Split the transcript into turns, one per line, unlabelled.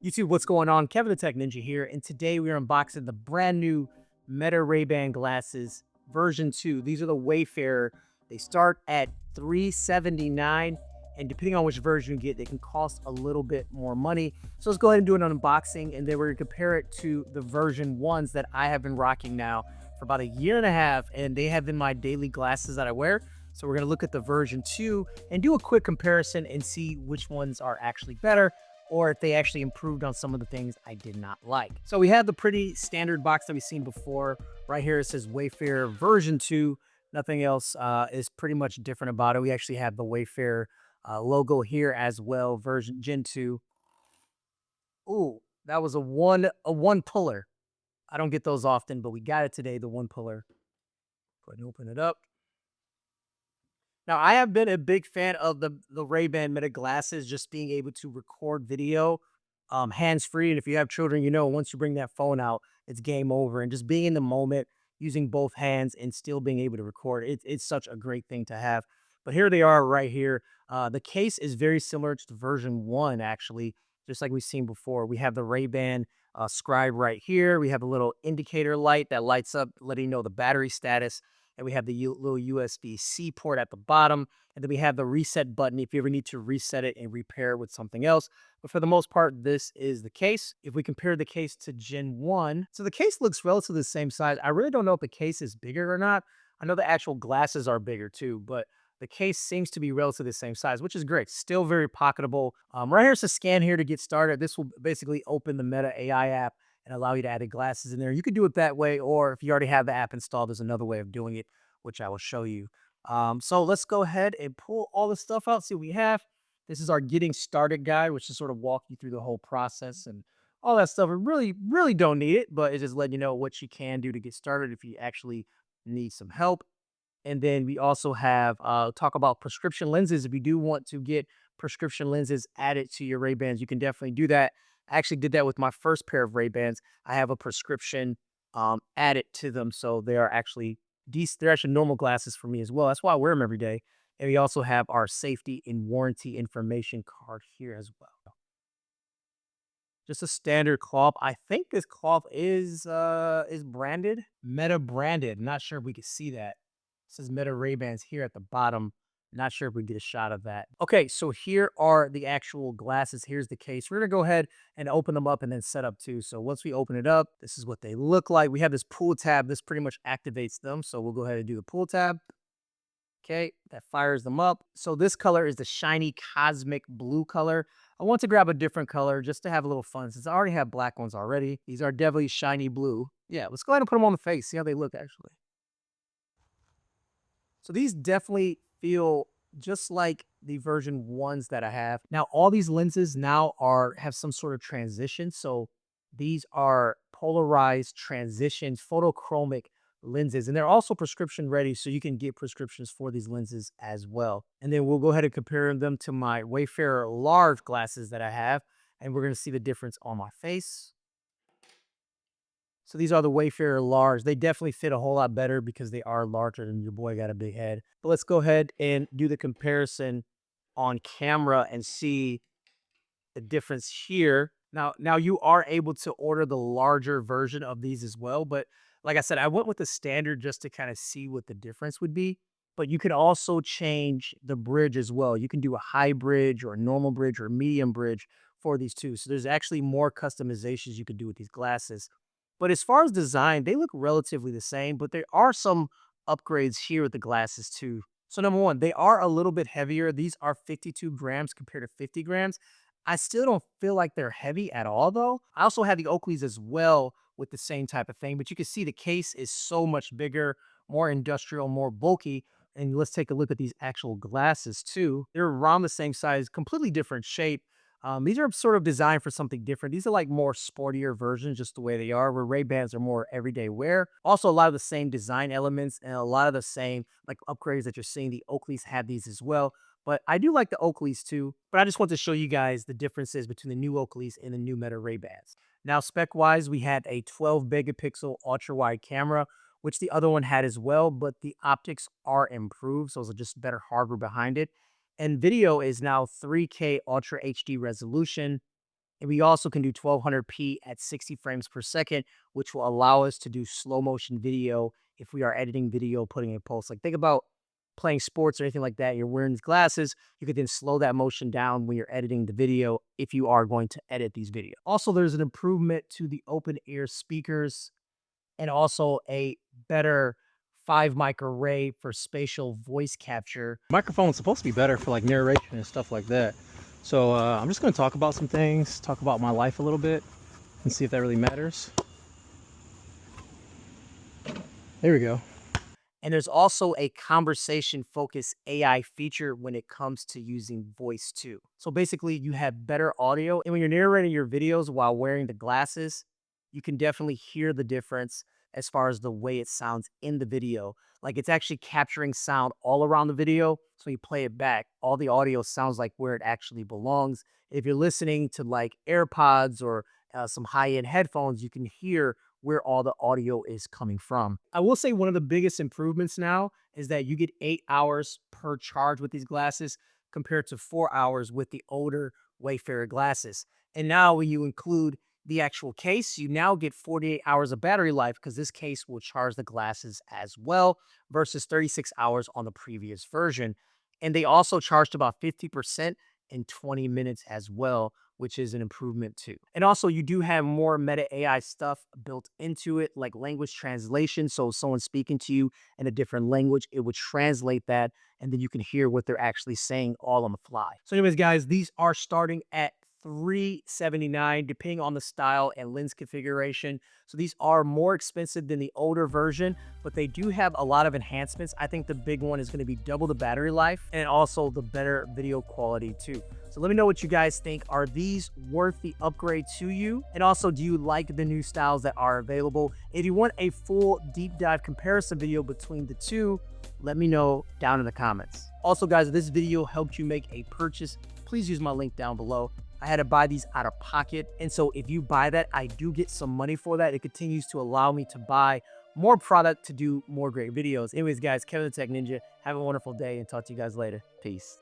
YouTube, what's going on? Kevin the Tech Ninja here, and today we are unboxing the brand new Meta Ray-Ban glasses version 2. These are the Wayfarer. They start at $379, and depending on which version you get, they can cost a little bit more money. So let's go ahead and do an unboxing, and then we're gonna compare it to the version 1s that I have been rocking now for about a year and a half, and they have been my daily glasses that I wear. So we're gonna look at the version 2 and do a quick comparison and see which ones are actually better or if they actually improved on some of the things I did not like. So we have the pretty standard box that we've seen before. Right here it says Wayfarer version 2. Nothing else is pretty much different about it. We actually have the Wayfarer logo here as well, version Gen 2. Ooh, that was a one puller. I don't get those often, but we got it today, the one puller. Go ahead and open it up. Now, I have been a big fan of the Ray-Ban Meta glasses, just being able to record video, hands-free, and if you have children, you know, once you bring that phone out, it's game over, and just being in the moment, using both hands and still being able to record, it's such a great thing to have. But here they are right here. The case is very similar to the version 1, actually, just like we've seen before. We have the Ray-Ban, Scribe right here. We have a little indicator light that lights up, letting you know the battery status, and we have the little USB-C port at the bottom, and then we have the reset button if you ever need to reset it and repair it with something else. But for the most part, this is the case. If we compare the case to Gen 1, so the case looks relatively the same size. I really don't know if the case is bigger or not. I know the actual glasses are bigger too, but the case seems to be relatively the same size, which is great. Still very pocketable. Right here's a scan here to get started. This will basically open the Meta AI app and allow you to add the glasses in there. You could do it that way, or if you already have the app installed, there's another way of doing it, which I will show you. So let's go ahead and pull all the stuff out, see what we have. This is our getting started guide, which is sort of walk you through the whole process and all that stuff. We really don't need it, but it's just letting you know what you can do to get started if you actually need some help. And then we also have talk about prescription lenses. If you do want to get prescription lenses added to your Ray-Bans, you can definitely do that. I actually did that with my first pair of Ray-Bans. I have a prescription added to them, so they are actually decent. They're actually normal glasses for me as well. That's why I wear them every day. And we also have our safety and warranty information card here as well. Just a standard cloth. I think this cloth is branded, Meta branded. Not sure if we can see that. It says Meta Ray-Bans here at the bottom. Not sure if we get a shot of that. Okay, so here are the actual glasses. Here's the case. We're gonna go ahead and open them up and then set up too. So once we open it up, this is what they look like. We have this pull tab. This pretty much activates them. So we'll go ahead and do the pull tab. Okay, that fires them up. So this color is the shiny cosmic blue color. I want to grab a different color just to have a little fun since I already have black ones already. These are definitely shiny blue. Yeah, let's go ahead and put them on the face, see how they look actually. So these definitely feel just like the version 1s that I have. Now all these lenses now are have some sort of transition. So these are polarized transitions, photochromic lenses, and they're also prescription ready, so you can get prescriptions for these lenses as well. And then we'll go ahead and compare them to my Wayfarer large glasses that I have, and we're going to see the difference on my face. So these are the Wayfarer large. They definitely fit a whole lot better because they are larger and your boy got a big head. But let's go ahead and do the comparison on camera and see the difference here. Now you are able to order the larger version of these as well, but like I said, I went with the standard just to kind of see what the difference would be. But you can also change the bridge as well. You can do a high bridge or a normal bridge or a medium bridge for these two. So there's actually more customizations you could do with these glasses. But as far as design, they look relatively the same, but there are some upgrades here with the glasses too. So number one, they are a little bit heavier. These are 52 grams compared to 50 grams. I still don't feel like they're heavy at all, though. I also have the Oakleys as well with the same type of thing, but you can see the case is so much bigger, more industrial, more bulky. And let's take a look at these actual glasses too. They're around the same size, completely different shape. These are sort of designed for something different. These are like more sportier versions, just the way they are, where Ray-Bans are more everyday wear. Also, a lot of the same design elements and a lot of the same like upgrades that you're seeing. The Oakleys have these as well. But I do like the Oakleys too. But I just want to show you guys the differences between the new Oakleys and the new Meta Ray-Bans. Now, spec-wise, we had a 12 megapixel ultra-wide camera, which the other one had as well, but the optics are improved, so it's just better hardware behind it. And video is now 3K Ultra HD resolution. And we also can do 1200p at 60 frames per second, which will allow us to do slow motion video if we are editing video, putting a post. Like think about playing sports or anything like that. You're wearing these glasses. You could then slow that motion down when you're editing the video if you are going to edit these videos. Also, there's an improvement to the open ear speakers and also a better 5 mic array for spatial voice capture.
Microphone's supposed to be better for like narration and stuff like that. So I'm just going to talk about some things, talk about my life a little bit, and see if that really matters. There we go.
And there's also a conversation focused AI feature when it comes to using voice too. So basically you have better audio, and when you're narrating your videos while wearing the glasses, you can definitely hear the difference as far as the way it sounds in the video. Like it's actually capturing sound all around the video. So you play it back, all the audio sounds like where it actually belongs. If you're listening to like AirPods or some high-end headphones, you can hear where all the audio is coming from. I will say one of the biggest improvements now is that you get 8 hours per charge with these glasses compared to 4 hours with the older Wayfarer glasses. And now when you include the actual case, you now get 48 hours of battery life because this case will charge the glasses as well versus 36 hours on the previous version. And they also charged about 50% in 20 minutes as well, which is an improvement too. And also you do have more Meta AI stuff built into it, like language translation. So if someone's speaking to you in a different language, it would translate that, and then you can hear what they're actually saying all on the fly. So anyways, guys, these are starting at $379 depending on the style and lens configuration. So these are more expensive than the older version, but they do have a lot of enhancements. I think the big one is going to be double the battery life and also the better video quality too. So let me know what you guys think. Are these worth the upgrade to you? And also, do you like the new styles that are available? If you want a full deep dive comparison video between the two, let me know down in the comments. Also, guys, if this video helped you make a purchase, please use my link down below. I had to buy these out of pocket. And so if you buy that, I do get some money for that. It continues to allow me to buy more product to do more great videos. Anyways, guys, Kevin the Tech Ninja, have a wonderful day and talk to you guys later. Peace.